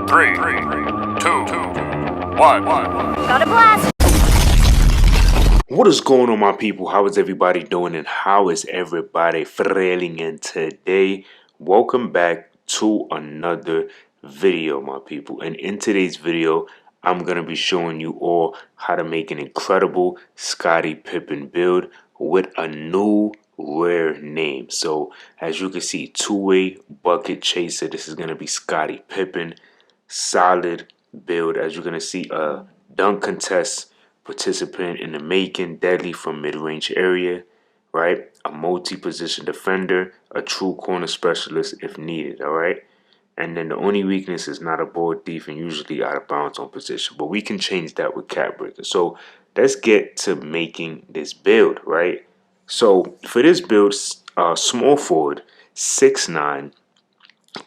3, 2, 1. Got a blast! What is going on, my people? How is everybody doing, and how is everybody feeling? And today, welcome back to another video, my people. And in today's video, I'm gonna be showing you all how to make an incredible Scottie Pippen build with a new rare name. So as you can see, two-way bucket chaser. This is gonna be Scottie Pippen. Solid build. As you're gonna see, a dunk contest participant in the making, deadly from mid-range area, right? A multi-position defender, a true corner specialist if needed, all right? And then the only weakness is not a board thief and usually out of bounds on position. But we can change that with cap breaker. So let's get to making this build, right? So for this build, small forward, 6'9",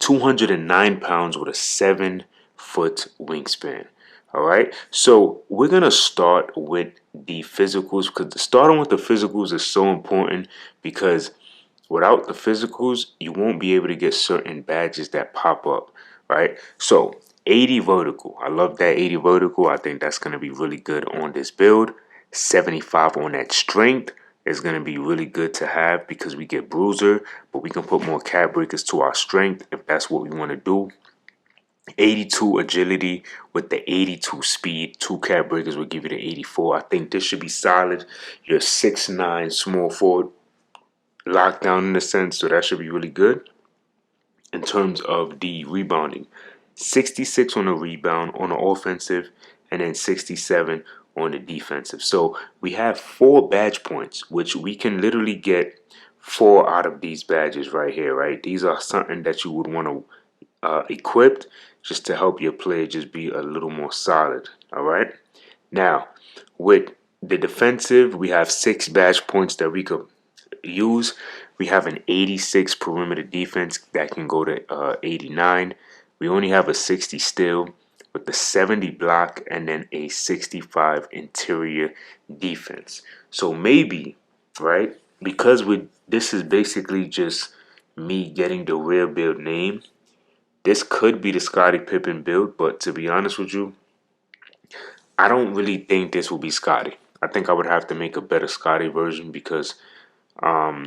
209 pounds with a 7-foot wingspan. All right, so we're gonna start with the physicals, because starting with the physicals is so important, because without the physicals you won't be able to get certain badges that pop up, right? So 80 vertical, I love that 80 vertical. I think that's gonna be really good on this build. 75 on that strength is going to be really good to have, because we get bruiser, but we can put more cap breakers to our strength if that's what we want to do. 82 agility with the 82 speed, 2 cap breakers will give you the 84. I think this should be solid. You're 6'9", small forward, lockdown in a sense, so that should be really good. In terms of the rebounding, 66 on the rebound on the offensive, and then 67 on the defensive. So we have 4 badge points, which we can literally get 4 out of these badges right here, right? These are something that you would want to equip just to help your player just be a little more solid, all right? Now, with the defensive, we have 6 badge points that we could use. We have an 86 perimeter defense that can go to 89. We only have a 60 steal with the 70 block, and then a 65 interior defense. So maybe, right, because this is basically just me getting the rare build name, this could be the Scottie Pippen build, but to be honest with you, I don't really think this will be Scottie. I think I would have to make a better Scottie version, because I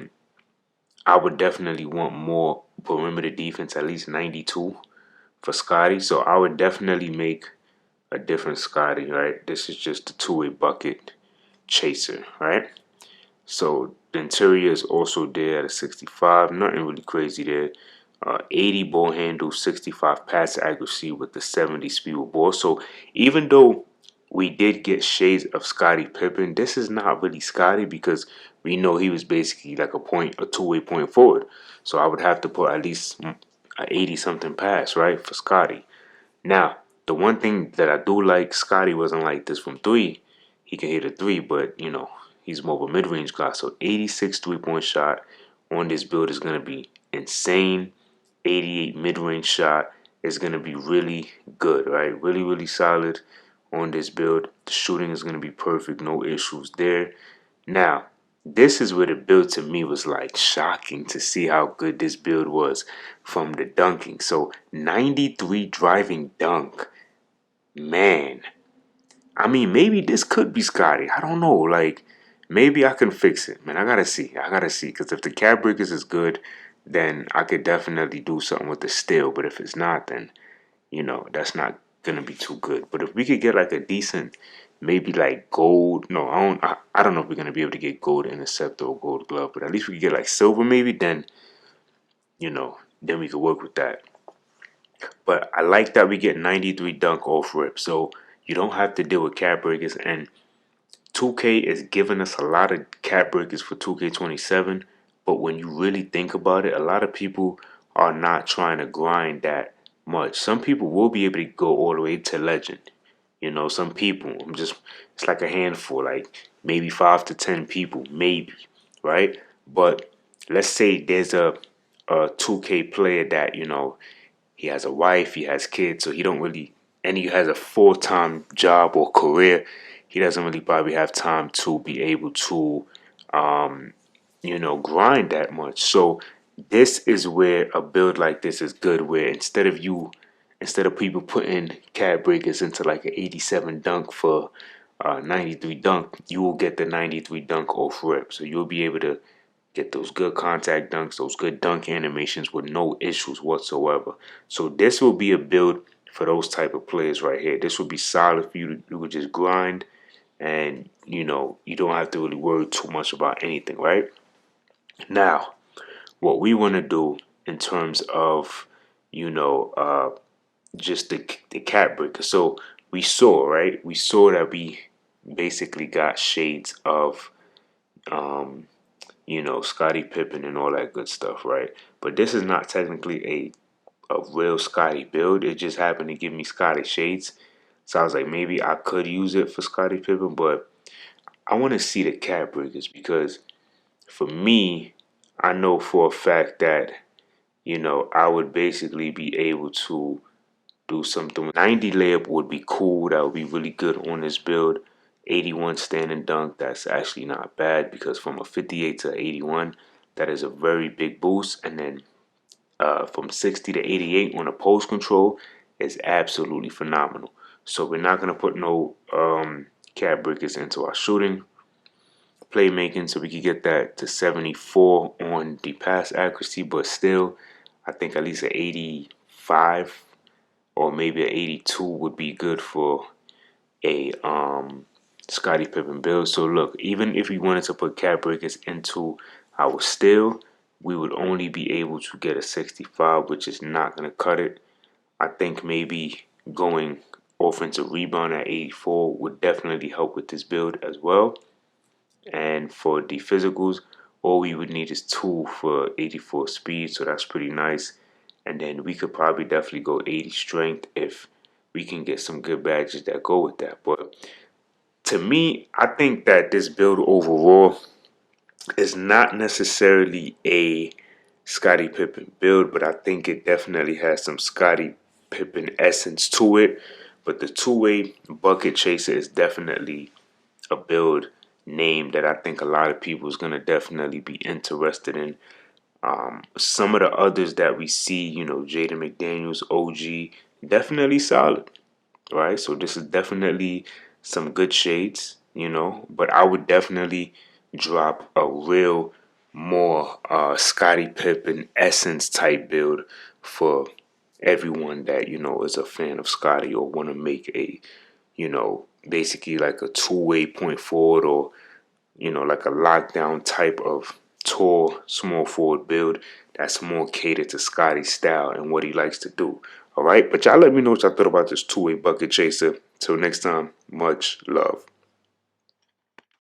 would definitely want more perimeter defense, at least 92 for Scottie. So I would definitely make a different Scottie, right? This is just a two-way bucket chaser, right? So the interior is also there at a 65. Nothing really crazy there. 80 ball handle, 65 pass accuracy with the 70 speed with ball. So even though we did get shades of Scottie Pippen, this is not really Scottie, because we know he was basically like a two-way point forward. So I would have to put at least a 80 something pass, right, for Scottie. Now, the one thing that I do like, Scottie wasn't like this from 3. He can hit a 3, but you know, he's more of a mid-range guy. So 86 3-point shot on this build is going to be insane. 88 mid-range shot is going to be really good, right? Really, really solid on this build. The shooting is going to be perfect, no issues there. Now, this is where the build to me was like shocking to see how good this build was from the dunking. So 93 driving dunk. Man, I mean, maybe this could be Scottie. I don't know. Like, maybe I can fix it, man. I gotta see. Because if the cap breakers is good, then I could definitely do something with the steal. But if it's not, then, you know, that's not gonna be too good. But if we could get like a decent, maybe like gold. No, I don't know if we're gonna be able to get gold interceptor or gold glove. But at least we could get like silver, maybe. Then, you know, then we could work with that. But I like that we get 93 dunk off rip. So you don't have to deal with cap breakers, and 2K is giving us a lot of cap breakers for 2K27, but when you really think about it, a lot of people are not trying to grind that much. Some people will be able to go all the way to legend. You know, some people, it's like a handful, like maybe 5 to 10 people, maybe, right? But let's say there's a 2K player that, you know, he has a wife, he has kids, so he don't really, and he has a full-time job or career. He doesn't really probably have time to be able to, you know, grind that much. So this is where a build like this is good, where instead of you instead of people putting cat breakers into like an 87 dunk for 93 dunk, you will get the 93 dunk off rip. So you'll be able to get those good contact dunks, those good dunk animations with no issues whatsoever. So this will be a build for those type of players right here. This will be solid for you to you could just grind, and you don't have to really worry too much about anything, right? Now, what we want to do in terms of you know just the cat breaker. So we saw, right? We saw that we basically got shades of Scottie Pippen and all that good stuff, right? But this is not technically a real Scottie build. It just happened to give me Scottie shades. So I was like, maybe I could use it for Scottie Pippen, but I want to see the cat breakers because for me, I know for a fact that, I would basically be able to do something. 90 layup would be cool. That would be really good on this build. 81 standing dunk, that's actually not bad because from a 58 to 81, that is a very big boost. And then from 60 to 88 on a post control is absolutely phenomenal. So we're not going to put no cat breakers into our shooting. Playmaking, so we could get that to 74 on the pass accuracy, but still, I think at least an 85 or maybe an 82 would be good for a Scottie Pippen build. So look, even if we wanted to put cat breakers into our steal, we would only be able to get a 65, which is not going to cut it. I think maybe going offensive rebound at 84 would definitely help with this build as well. And for the physicals, all we would need is 2 for 84 speed, so that's pretty nice. And then we could probably definitely go 80 strength if we can get some good badges that go with that. But to me, I think that this build overall is not necessarily a Scottie Pippen build, but I think it definitely has some Scottie Pippen essence to it. But the two-way bucket chaser is definitely a build name that I think a lot of people is gonna definitely be interested in. Some of the others that we see, Jaden McDaniels, OG, definitely solid, right? So this is definitely some good shades, but I would definitely drop a real more Scottie Pippen essence type build for everyone that is a fan of Scottie or want to make a basically like a two-way point forward or like a lockdown type of tall small forward build that's more catered to Scottie's style and what he likes to do. All right, but y'all let me know what y'all thought about this two-way bucket chaser. Till next time, much love.